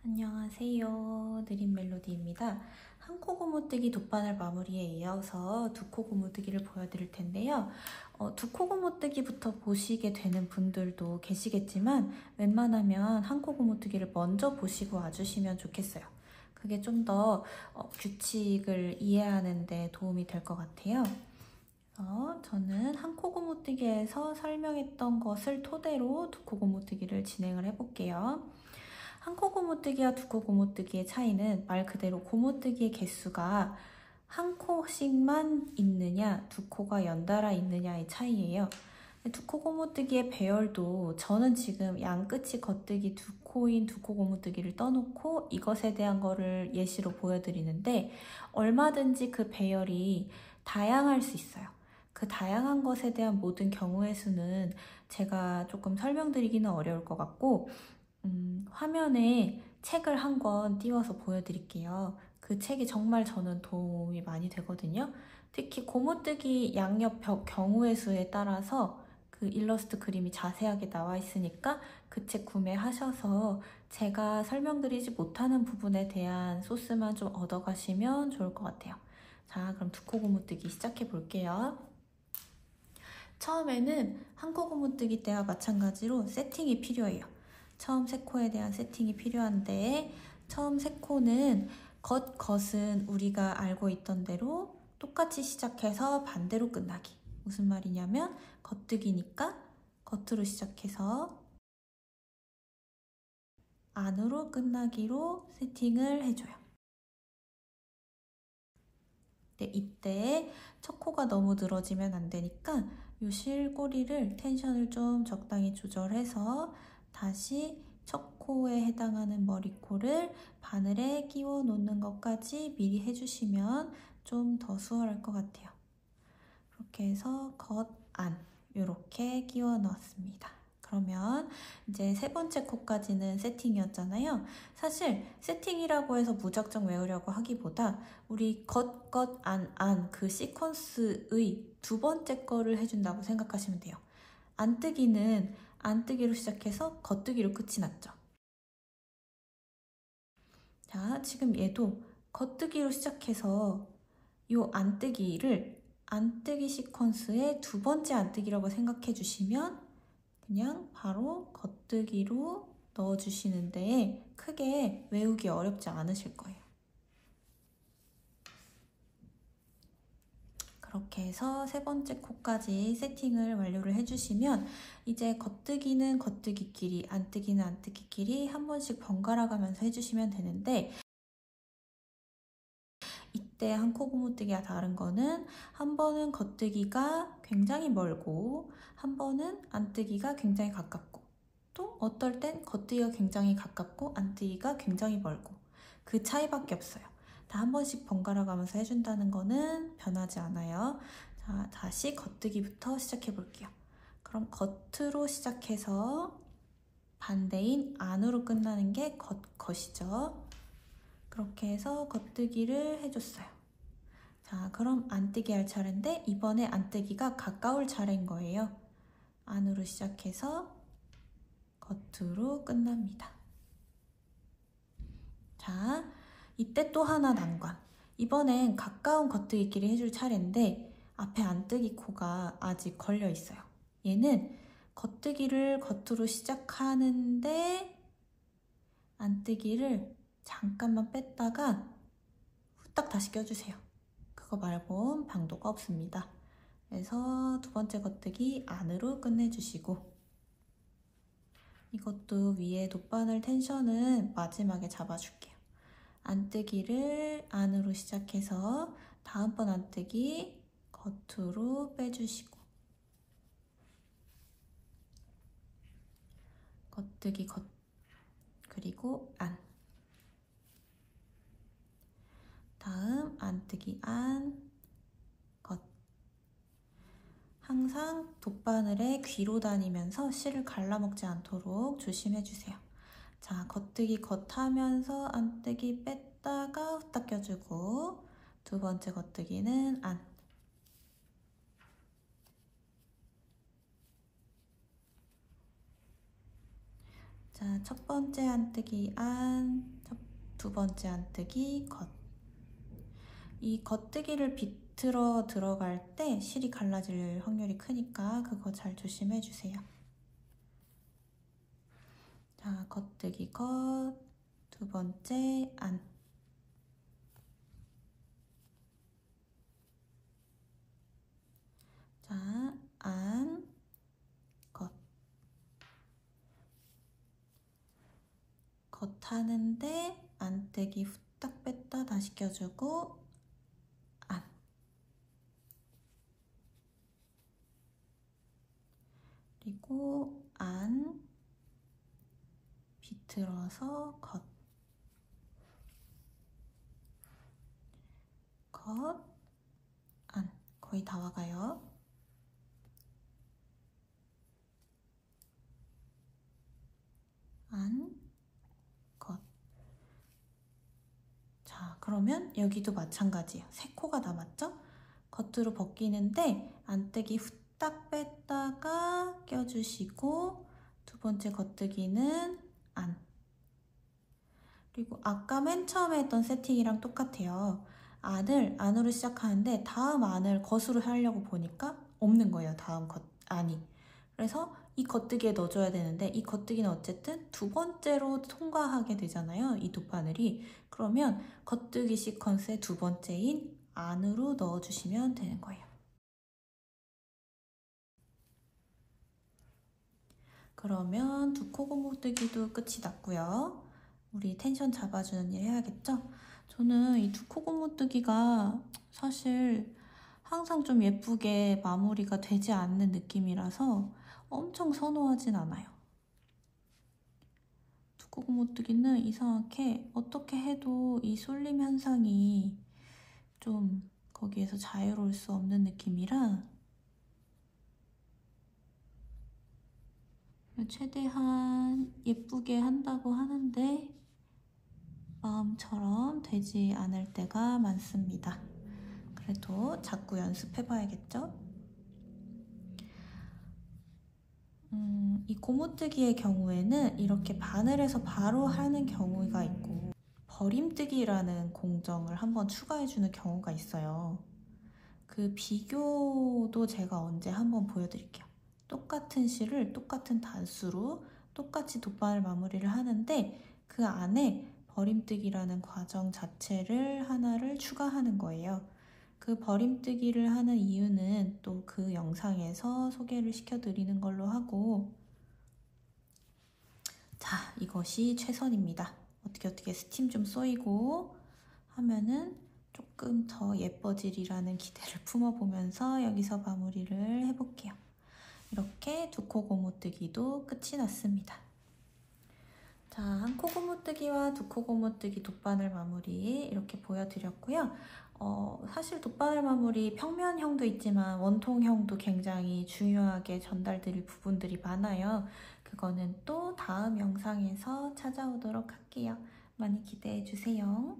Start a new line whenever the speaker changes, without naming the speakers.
안녕하세요. 느린 멜로디입니다. 한 코 고무뜨기 돗바늘 마무리에 이어서 두 코 고무뜨기를 보여드릴 텐데요. 두 코 고무뜨기부터 보시게 되는 분들도 계시겠지만 웬만하면 한 코 고무뜨기를 먼저 보시고 와주시면 좋겠어요. 그게 좀 더 규칙을 이해하는 데 도움이 될 것 같아요. 저는 한 코 고무뜨기에서 설명했던 것을 토대로 두 코 고무뜨기를 진행을 해볼게요. 한 코 고무뜨기와 두 코 고무뜨기의 차이는 말 그대로 고무뜨기의 개수가 한 코씩만 있느냐, 두 코가 연달아 있느냐의 차이예요. 두 코 고무뜨기의 배열도 저는 지금 양 끝이 겉뜨기 두 코인 두 코 고무뜨기를 떠놓고 이것에 대한 거를 예시로 보여드리는데 얼마든지 그 배열이 다양할 수 있어요. 그 다양한 것에 대한 모든 경우의 수는 제가 조금 설명드리기는 어려울 것 같고 화면에 책을 한 권 띄워서 보여드릴게요. 그 책이 정말 저는 도움이 많이 되거든요. 특히 고무뜨기 양옆 경우의 수에 따라서 그 일러스트 그림이 자세하게 나와 있으니까 그 책 구매하셔서 제가 설명드리지 못하는 부분에 대한 소스만 좀 얻어가시면 좋을 것 같아요. 자, 그럼 두 코 고무뜨기 시작해 볼게요. 처음에는 한 코 고무뜨기 때와 마찬가지로 세팅이 필요해요. 처음 세 코에 대한 세팅이 필요한데 처음 세 코는 겉은 우리가 알고 있던 대로 똑같이 시작해서 반대로 끝나기. 무슨 말이냐면 겉뜨기니까 겉으로 시작해서 안으로 끝나기로 세팅을 해줘요. 네, 이때 첫 코가 너무 늘어지면 안 되니까 이 실꼬리를 텐션을 좀 적당히 조절해서 다시 첫 코에 해당하는 머리코를 바늘에 끼워 놓는 것까지 미리 해주시면 좀 더 수월할 것 같아요. 그렇게 해서 겉, 안 이렇게 끼워 넣었습니다. 그러면 이제 세 번째 코까지는 세팅이었잖아요. 사실 세팅이라고 해서 무작정 외우려고 하기보다 우리 겉, 안 그 시퀀스의 두 번째 거를 해준다고 생각하시면 돼요. 안뜨기는 안뜨기로 시작해서 겉뜨기로 끝이 났죠. 자, 지금 얘도 겉뜨기로 시작해서 이 안뜨기를 안뜨기 시퀀스의 두 번째 안뜨기라고 생각해 주시면 그냥 바로 겉뜨기로 넣어주시는데 크게 외우기 어렵지 않으실 거예요. 그렇게 해서 세 번째 코까지 세팅을 완료를 해주시면 이제 겉뜨기는 겉뜨기끼리, 안뜨기는 안뜨기끼리 한 번씩 번갈아 가면서 해주시면 되는데 이때 한 코 고무뜨기와 다른 거는 한 번은 겉뜨기가 굉장히 멀고 한 번은 안뜨기가 굉장히 가깝고 또 어떨 땐 겉뜨기가 굉장히 가깝고 안뜨기가 굉장히 멀고 그 차이밖에 없어요. 다 한 번씩 번갈아 가면서 해준다는 거는 변하지 않아요. 자, 다시 겉뜨기부터 시작해 볼게요. 그럼 겉으로 시작해서 반대인 안으로 끝나는 게 겉이죠. 그렇게 해서 겉뜨기를 해줬어요. 자, 그럼 안뜨기 할 차례인데 이번에 안뜨기가 가까울 차례인 거예요. 안으로 시작해서 겉으로 끝납니다. 자, 이때 또 하나 난관. 이번엔 가까운 겉뜨기끼리 해줄 차례인데 앞에 안뜨기 코가 아직 걸려 있어요. 얘는 겉뜨기를 겉으로 시작하는데 안뜨기를 잠깐만 뺐다가 후딱 다시 껴주세요. 그거 말곤 방도가 없습니다. 그래서 두 번째 겉뜨기 안으로 끝내주시고 이것도 위에 돗바늘 텐션은 마지막에 잡아줄게요. 안뜨기를 안으로 시작해서 다음번 안뜨기 겉으로 빼주시고 겉뜨기 겉 그리고 안 다음 안뜨기 안 겉 항상 돗바늘에 귀로 다니면서 실을 갈라먹지 않도록 조심해주세요. 자, 겉뜨기 겉 하면서 안뜨기 뺐다가 후딱 껴주고 두 번째 겉뜨기는 안 자, 첫 번째 안뜨기 안 두 번째 안뜨기 겉. 이 겉뜨기를 비틀어 들어갈 때 실이 갈라질 확률이 크니까 그거 잘 조심해 주세요. 자, 겉뜨기 겉. 두 번째 안. 자, 안, 겉. 겉 하는데 안뜨기 후딱 뺐다 다시 껴주고 안. 그리고 안, 비틀어서 겉. 겉, 안. 거의 다 와가요. 안, 겉. 자, 그러면 여기도 마찬가지예요. 세 코가 남았죠? 겉으로 벗기는데 안뜨기 후딱 뺐다가 껴주시고 두 번째 겉뜨기는 안. 그리고 아까 맨 처음에 했던 세팅이랑 똑같아요. 안을 안으로 시작하는데 다음 안을 겉으로 하려고 보니까 없는 거예요. 다음 안이. 그래서 이 겉뜨기에 넣어줘야 되는데 이 겉뜨기는 어쨌든 두 번째로 통과하게 되잖아요. 이 두 바늘이. 그러면 겉뜨기 시퀀스의 두 번째인 안으로 넣어주시면 되는 거예요. 그러면 두 코 고무뜨기도 끝이 났고요. 우리 텐션 잡아주는 일 해야겠죠? 저는 이 두 코 고무뜨기가 사실 항상 좀 예쁘게 마무리가 되지 않는 느낌이라서 엄청 선호하진 않아요. 두 코 고무뜨기는 이상하게 어떻게 해도 이 쏠림 현상이 좀 거기에서 자유로울 수 없는 느낌이라 최대한 예쁘게 한다고 하는데 마음처럼 되지 않을 때가 많습니다. 그래도 자꾸 연습해봐야겠죠? 이 고무뜨기의 경우에는 이렇게 바늘에서 바로 하는 경우가 있고 버림뜨기라는 공정을 한번 추가해주는 경우가 있어요. 그 비교도 제가 언제 한번 보여드릴게요. 똑같은 실을 똑같은 단수로 똑같이 돗바늘 마무리를 하는데 그 안에 버림뜨기라는 과정 자체를 하나를 추가하는 거예요. 그 버림뜨기를 하는 이유는 또 그 영상에서 소개를 시켜드리는 걸로 하고 자, 이것이 최선입니다. 어떻게 스팀 좀 쏘이고 하면은 조금 더 예뻐지리라는 기대를 품어보면서 여기서 마무리를 해볼게요. 이렇게 두 코 고무뜨기도 끝이 났습니다. 자, 한 코 고무뜨기와 두 코 고무뜨기 돗바늘 마무리 이렇게 보여드렸고요. 사실 돗바늘 마무리 평면형도 있지만 원통형도 굉장히 중요하게 전달드릴 부분들이 많아요. 그거는 또 다음 영상에서 찾아오도록 할게요. 많이 기대해주세요.